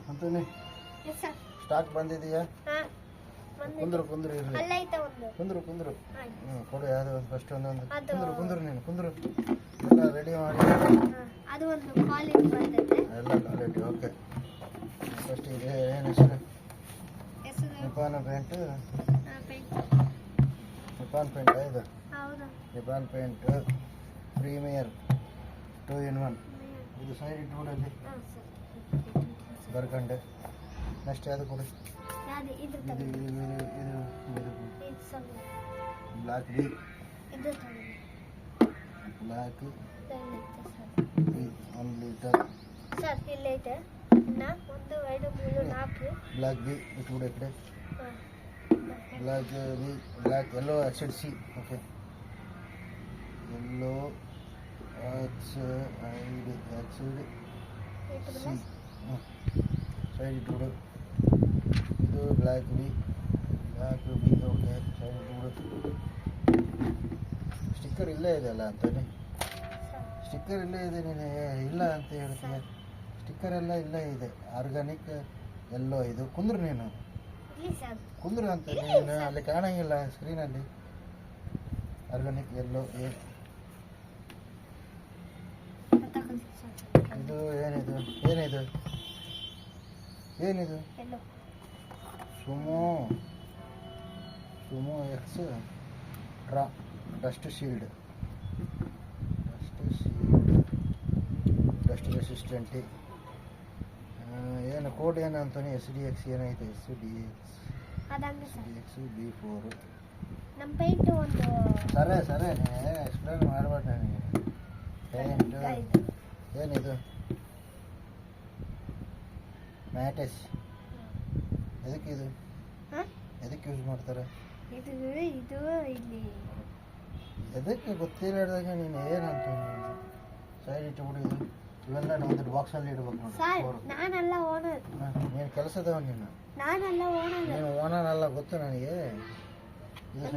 ಅಂತಾನೆ ಸ್ಟಾಕ್ ಬಂದಿದೆಯಾ? ಕುಂದ್ರು ಕುಂದ್ರು ಇರ್ಲಿ, ಕುಂದ್ರು ಕುಂದ್ರು. ಕೊಡು ಯಾವ್ದು ಒಂದು ಫಸ್ಟ್ ಒಂದೊಂದು. ಕುಂದ್ರು ಕುಂದ್ರು ನೀನು ಕುಂದ್ರು. ಎಲ್ಲ ರೆಡಿ ಮಾಡಿ. ಎಲ್ಲ ಕ್ವಾಲಿಟಿ ಓಕೆ. ಫಸ್ಟ್ ಇದೆ ಏನು ಹೆಸರು? Nippon paint. ನಿಪಾನ್ ಪೇಂಟ್ ಇದು. Nippon paint premier 2-in-1. ಇದು ಸೈಡ್ ಇಟ್ಬಿಡಲ್ಲಿ ಬರ್ಕಂಡೆ. ನೆಕ್ಸ್ಟ್ ಯಾವುದು ಕೊಡಿ? ಇದು black B. Black 1 litre. Black B ಇಟ್ಬಿಡಿ ಈ ಕಡೆ. Black B, black yellow oxide C. Okay, yellow oxide C side ಇಟ್ಬಿಡು. ಇದು ಬ್ಲ್ಯಾಕ್ ಬಿ ಓಕೆ ಸೈಡ್ ಇಟ್ಬಿಡು. ಸ್ಟಿಕ್ಕರ್ ಇಲ್ಲೇ ಇದೆ ಅಲ್ಲ ಅಂತಾನೆ. ಸ್ಟಿಕ್ಕರ್ ಇಲ್ಲೇ ಇದೆ, ನೀನು ಇಲ್ಲ ಅಂತ ಹೇಳ್ತೀಯ. ಸ್ಟಿಕ್ಕರ್ ಎಲ್ಲ ಇಲ್ಲೇ ಇದೆ. ಆರ್ಗಾನಿಕ್ ಎಲ್ಲೋ ಇದು. ಕುಂದ್ರು ನೀನು ಕುಂದ್ರು ಅಂತ ನೀನು ಅಲ್ಲಿ ಕಾಣಂಗಿಲ್ಲ ಸ್ಕ್ರೀನಲ್ಲಿ. ಆರ್ಗಾನಿಕ್ ಎಲ್ಲೋ ಇದು ಏನಿದು? ಏನಿದು ಏನಿದು? Sumo X draw dust shield. Dust resistant. ಏನು ಕೋಡ್ ಏನು ಅಂತಾನೆ? SDX ಏನೈತೆ? SDX B4. ಸರಿ ಎಕ್ಸ್ಪ್ಲೇನ್ ಮಾಡಬೇಡ ನನಗೆ. ಪೇಂಟ್ ಏನಿದು? ಮ್ಯಾಟೆಸ್. ಎದಕ್ಕೆ ಯೂಸ್ ಮಾಡ್ತಾರೆ? ಎದಕ್ಕೆ ಗೊತ್ತಿಲ್ಲದಾಗ ನೀನು ಏನಂತ ಸೈಡ್ ಇಟ್ಟುಬಿಡು. ಇವೆಲ್ಲ ಒಂದು ಬಾಕ್ಸಲ್ಲಿ ಇಡ್ಬೇಕು ನೋಡಿ. ನೀನು ಕೆಲಸದವ ನೀನು ಓನರ್ ಅಲ್ಲ ಗೊತ್ತು ನನಗೆ. ನಿಮ್ಮ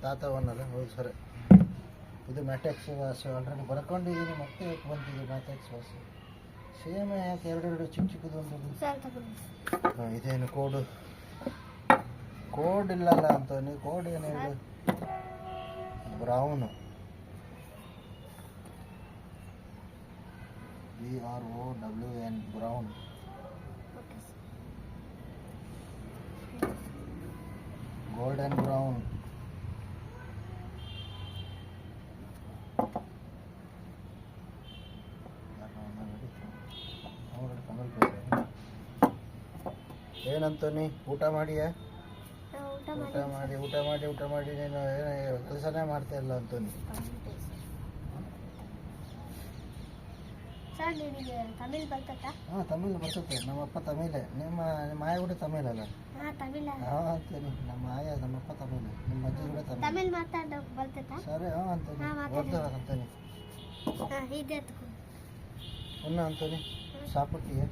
ತಾತ ಓನರ್. ಹೌದು ಸರಿ. ಇದು ಮ್ಯಾಟೆಕ್ಸ್ ವಾಸ್ ಆಲ್ರೆಡಿ ಬರ್ಕೊಂಡಿದ್ದೀನಿ, ಮತ್ತೆ ಬಂದಿದೆ ಮ್ಯಾಟೆಕ್ಸ್ ವಾಸ್. ಸೇಮ್ ಯಾಕೆ ಎರಡು ಚಿಕ್ಕದು ಒಂದು? ಇದೇನು ಕೋಡ್ ಇಲ್ಲಲ್ಲ ಅಂತ ನೀವು. ಕೋಡ್ ಏನು ಹೇಳಿ? Brown BROWN brown. Golden brown. ಏನಂತಾನೆ? ಊಟ ಮಾಡಿಯಾ? ಊಟ ಮಾಡಿ ನೀನು ಏನು ಕೆಲಸನೇ ಮಾಡ್ತಾ ಇಲ್ಲ ಅಂತಾನೆ. ತಮಿಳ್ ಬರ್ತೈತಾ? ತಮಿಳ್ ಬರ್ತೈತೆ. ನಮ್ಮಪ್ಪ ತಮಿಳೇ. ನಿಮ್ಮ ಆಯ ಕೂಡ ತಮಿಳ್ ಅಲ್ಲ? ಅಂತೀನಿ. ನಮ್ಮ ಆಯ ನಮ್ಮಪ್ಪ ತಮಿಳ್, ನಿಮ್ಮ ಅಜ್ಜಿ ಕೂಡ ತಮಿಳ್ ಮಾತಾಡೋಕೆ ಬರ್ತೈತಾ? ಸರಿ ಅಂತಾನೆ ಅಂತಾನೆ. ಅಂತಾನೆ ಸಾಪಟ್ಟಿಗೆ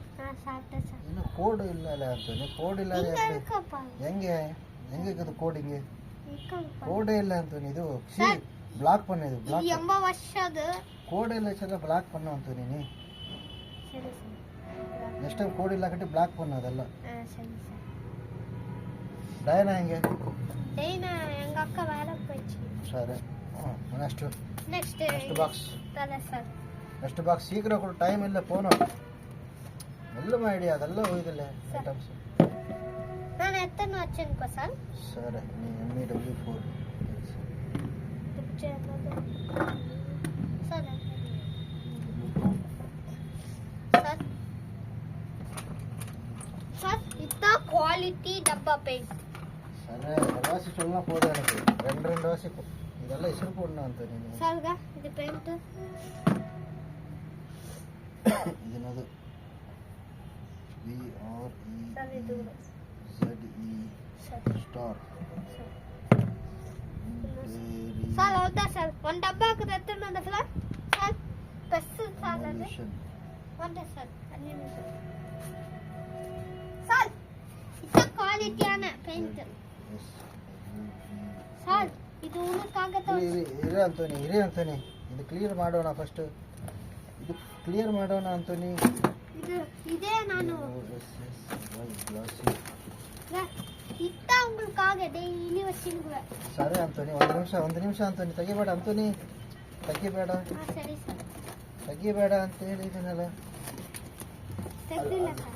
ಇನ್ನು ಕೋಡ್ ಇಲ್ಲ ಅಲ್ಲ ಅಂತಾನೆ. ಕೋಡ್ ಇಲ್ಲ ಹೆಂಗೆ ಅದು ಕೋಡ್? ಹಿಂಗೆ ಕೋಡೇ ಇಲ್ಲ ಅಂತಾನೆ. ಇದು ಬ್ಲಾಕ್ ಪಣ್ಣ. ಇದು ಬ್ಲಾಕ್ ಕೋಡ್ ಇಲ್ಲ ಚಲ ಬ್ಲಾಕ್ ಪಣ್ಣ ಅಂತ ನೀನು. ನೆಕ್ಸ್ಟ್ ಟೈಮ್ ಕೋಡ್ ಇಲ್ಲ ಕಟ್ಟಿ ಬ್ಲಾಕ್ ಪಣ್ಣ ಅದೆಲ್ಲ. ಡೈನಾ ಹೆಂಗೆ? ಸರಿ ನೆಕ್ಸ್ಟ್ ಬಾಕ್ಸ್ ಶೀಘ್ರ ಕೊಡು. ಟೈಮ್ ಇಲ್ಲ. ಫೋನು ಎಲ್ಲ ಮಾಡಿ ಅದೆಲ್ಲ ಹೋಯ್ದಿಲ್ಲ ಐಟಮ್ಸ್. ಸರಿ MEW4. क्वालिटी डब्बा पेंट సరే రవాసి చొల్నా పోదానికి రెండు వాసి ಇದೆಲ್ಲ ಹೆಸರು ಕೊಡೋಣ ಅಂತ ನೀನು. ಸರ್ಗ ಇದು ಪೇಂಟ್ ಇದನ್ನದು BREZE ಸ್ಟಾರ್. ಸರ್ ಹೌದಾ ಸರ್? ಒಂದು ಡಬ್ಬ ಹಾಕಿದ್ರೆ ಎತ್ತುಂಡು ಸರ್. ಸರ್ ಪ್ರೆಸ್ ಸರ್ ಅದು ಒಂದೇ ಸರ್. ಸರ್ ಇದು ಕ್ವಾಲಿಟಿಯಾನ ಪೇಂಟ್ ಸರ್. ಇದು ಉಣಕ್ಕಾಗತ್ತ? ಇರೇ ಅಂತಾನೆ ಇದು ಕ್ಲಿಯರ್ ಮಾಡೋಣ ಫಸ್ಟ್. ಇದು ಕ್ಲಿಯರ್ ಮಾಡೋಣ ಅಂತೋನಿ. இதே நானும் ಇತ್ತ ಉங்களுக்காக ಡೈಲಿ ವಚ್ಚಿರುವೆ. ಸರಿ ಅಂತೋನಿ, ಒಂದು ನಿಮಿಷ ಅಂತೋನಿ, ತೆಗಿಬೇಡ ಅಂತೋನಿ, ತೆಗಿಬೇಡ. ಸರಿ ಸರ್, ತೆಗಿಬೇಡ ಅಂತ ಹೇಳಿದ್ದೀನಲ್ಲ. ತೆಗ್ದಿಲ್ಲ ಸರ್,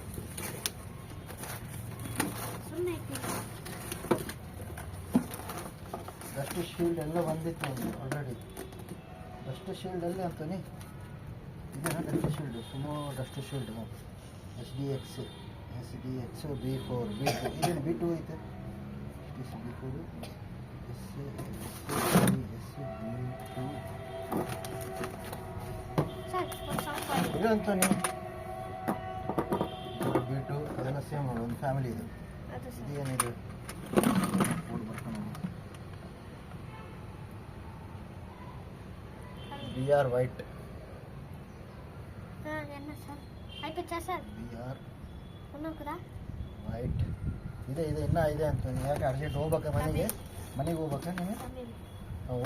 ಸುಮ್ಮನೆ ಡಸ್ಟ್ ಶೀಲ್ಡ್ ಎಲ್ಲ ಬಂದಿತ್ತು ಆಲ್ರೆಡಿ. ಡಸ್ಟ್ ಶೀಲ್ಡ್ ಎಲ್ಲ ಅಂತೋನಿ, ಇದನ್ನ dust shield, Sumo dust shield SDX B4 ಇದನ್ನು B2 ಐತೆ. B4 ಇದು ಅಂತೋನಿ B2 ಅದೆಲ್ಲ ಸೇಮ್ ಒಂದು ಫ್ಯಾಮಿಲಿ ಇದು. ಇದೇನಿದೆ ಫುಡ್ ಬರ್ತಾನೆ BR ವೈಟ್. என்ன சார் అయిపోచ్చా సార్? BR ఉన్నావు కదా ವೈಟ್ ಇದೆ ಇನ್ನೂ ಇದೆ ಅಂತ. ಯಾಕೆ ಅರ್ಜೆಂಟ್ ಹೋಗ್ಬೇಕಾ ಮನೆಗೆ ಹೋಗ್ಬೇಕಾ ನೀನು?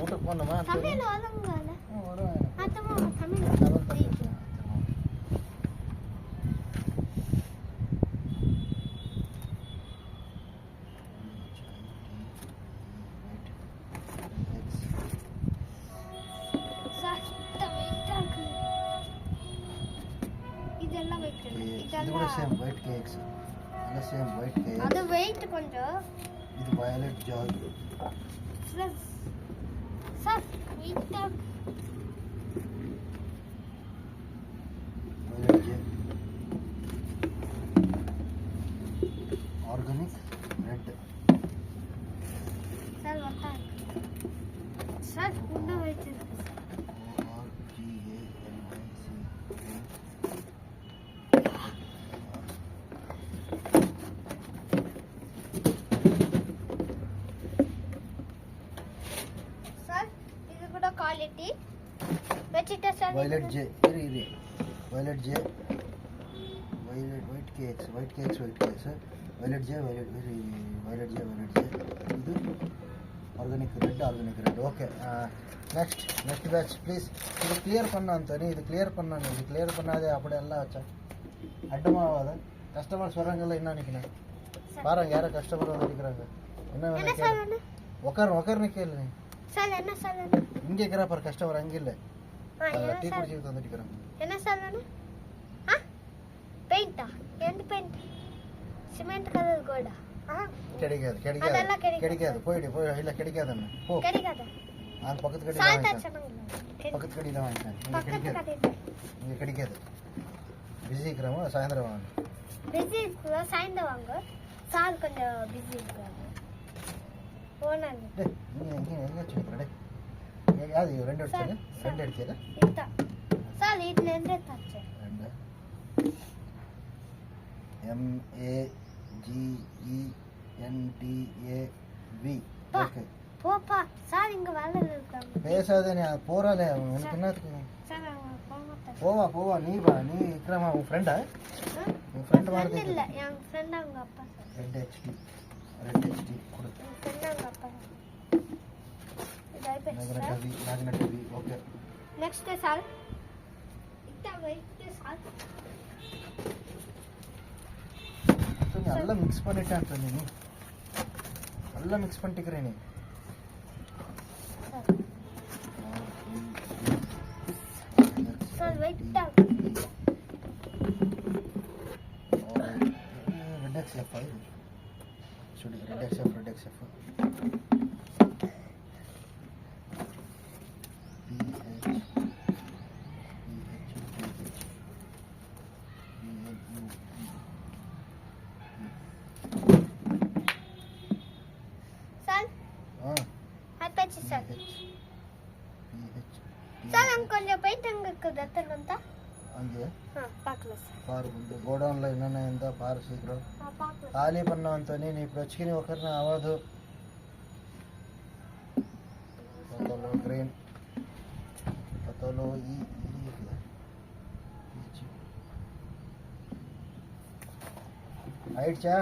ಊಟಕ್ಕೆ ಬಂದಮ್ಮ ಅಂತ ತಮಿಳು ಅದಂಗಲ್ಲ ಆತಮ್ಮ ತಮಿಳು ಇದೆಲ್ಲ ವೈಟ್ ಇದು ಕೂಡ ಸೇಮ್ ವೈಟ್ ಕೇಕ್ಸ್ ಎಲ್ಲ ಸೇಮ್ ವೈಟ್ ಕೇಕ್. ಅದು ವೈಟ್ ಕೊಂಚ ಇದು ವಯಲೆಟ್ ಜಾಗ್. Sir white violet J organic red. Sir ಗೊತ್ತಾ ಸರ್ ಉಂಡ ವೈಟ್ ಕ್ವಾಲಿಟಿ ವೆಚಿಟ ಸರ್. ವೈಲೆಟ್ ಜೆ ಇರಿ violet J white cakes violet J violet J ಇದು organic red. Okay, next batch please. ఇది క్లియర్ பண்ண అంతని, ఇది క్లియర్ பண்ணானே, இது క్లియర్ பண்ணாதே அப்படியே எல்லாம் வச்சா அட்டமாவாத. கஸ்டமர்ஸ் வராங்கல்ல என்ன நினைக்கிறேன் பாருங்க, யாரோ கஸ்டமர் வந்துருக்காங்க. என்ன வேணும் உட்காருன்னு கேளு நீ. சார் என்ன சார் இங்கே இருக்கிற பாரு கஸ்டமர், அங்கே இல்லை டீ குடிச்சு வந்துட்டுக்கிறேன். என்ன சார் வேணும்? பெயிண்டா? எந்த பெயிண்ட்? சிமெண்ட் கலர் கோல்டா? கிடைக்காது போயிடு இல்லை கிடைக்காதுன்னு போ. கிடைக்காது அந்த பக்கத்து கடையில் வாங்கிட்டேன். இங்கே கிடைக்காது. பிஸி இருக்கிறவங்க சாயந்தரம் வாங்க. பிஸி இருக்கிற சாயந்தரம் வாங்க. சார் கொஞ்சம் பிஸி இருக்கிறாங்க. போனாங்க எங்கே வச்சுருக்கிறேன். அது ரெண்டு அடிச்சது சார் இதில் எந்த தச்சு ரெண்டு MAGENTAV. ஓகே போப்பா சார் இங்கே வேலை இருக்காங்க. பேசாத நீ போறாளே உனக்கு என்னத்துக்கு? சார் அவங்க போக போவா நீ விக்ரமா உன் ஃப்ரெண்டா? உன் ஃப்ரெண்ட் மாதிரி இல்லை, என் ஃப்ரெண்ட் அவங்க அப்பா சார். ரெட் HD கொடு. என் ஃப்ரெண்ட் அவங்க அப்பா ಮ್ಯಾಗ್ನೆಟಿವಿ. ಓಕೆ, ನೆಕ್ಸ್ಟ್ ಸಾರ್ ಇತ್ತ ವೈಟ್ ಸಾರ್ நல்லா மிக்ஸ் பண்ணிட்டேன் நீ, நல்லா மிக்ஸ் பண்ணிட்டுக்கிறேன் நீ. சார் வெயிட் ரெட் XF சுடி ரெட் XF சார் அங்க கொஞ்சம் போயிட்டு அங்க இருக்குது எத்தனை அங்கே பார்க்கலாம் சார். பாரு இந்த கோடౌన్లో என்னென்ன இருந்தா பாரு சீக்கிரம். பார்க்கலாம். ఖాళీ பண்ண అంతని నీ ఇప్పుడు వచ్చి ఒకరిని అవ్వదు. పతలో గ్రీన్ పతలో ఈ ஆயிடுச்சா?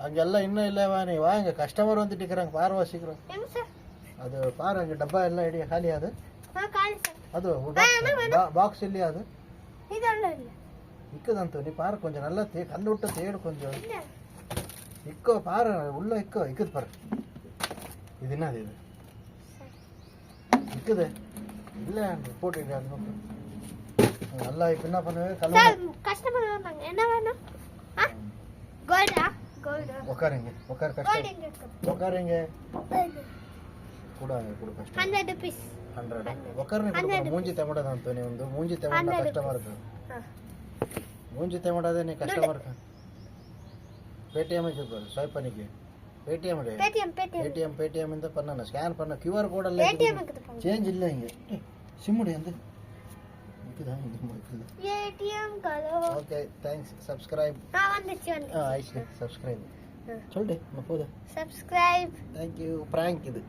அங்கெல்லாம் இன்னும் இல்லைவா? நீ வா, இங்கே கஸ்டமர் வந்துட்டு இருக்கிறாங்க, பாருவா சீக்கிரம். எங்க சார்? அது பாரு, அங்கே டப்பா எல்லாம் காலியாது. காலி சார். அது பாக்ஸ் இல்லையா அது இதெல்லாம் இல்லை இக்குதான் நீ பாரு கொஞ்சம் நல்லா கல்லு விட்டு தேடு கொஞ்சம் இக்கோ பாரு உள்ள இக்குது பாரு இது என்னது இது இக்குது இல்ல போட்டு நல்லா இப்ப என்ன பண்ணுவேன் கல்லு சார் கஸ்டமர் வந்தாங்க என்ன வேணும் கோல்டா கோல்டா உட்காருங்க உட்காரு கோல்டு கஷ்டம் எங்க இருக்கு உட்காருங்க கூடாங்க கூட கஷ்டம் 100 rupees 100 உட்காருங்க மூஞ்சி ತೆಮಡದ ಅಂತ ನೀವು ಒಂದು ಮೂಂಜಿ ತೆಮಡ ಕಷ್ಟமா இருக்கு மூஞ்சி ತೆಮಡದ ನೀ ಕಷ್ಟமா இருக்கு பேடிஎம் இருக்கு ஸ்வைப் பண்ணிக்கு பேடிஎம் பேடிஎம் இந்த பண்ணன ஸ்கேன் பண்ண QR கோட் அல்ல பேடிஎம் இருக்குது சேஞ்ச் இல்ல இங்க சிம் உடைய அந்த இதுதான் இங்க இருக்குது ஏடிஎம் கலோ ஓகே தேங்க்ஸ் சப்ஸ்கிரைப் வந்துச்சு ஐஸ் சப்ஸ்கிரைப் சொல்லுடே போடு சப்ஸ்கிரைப் தேங்க் யூ பிராங்க் இது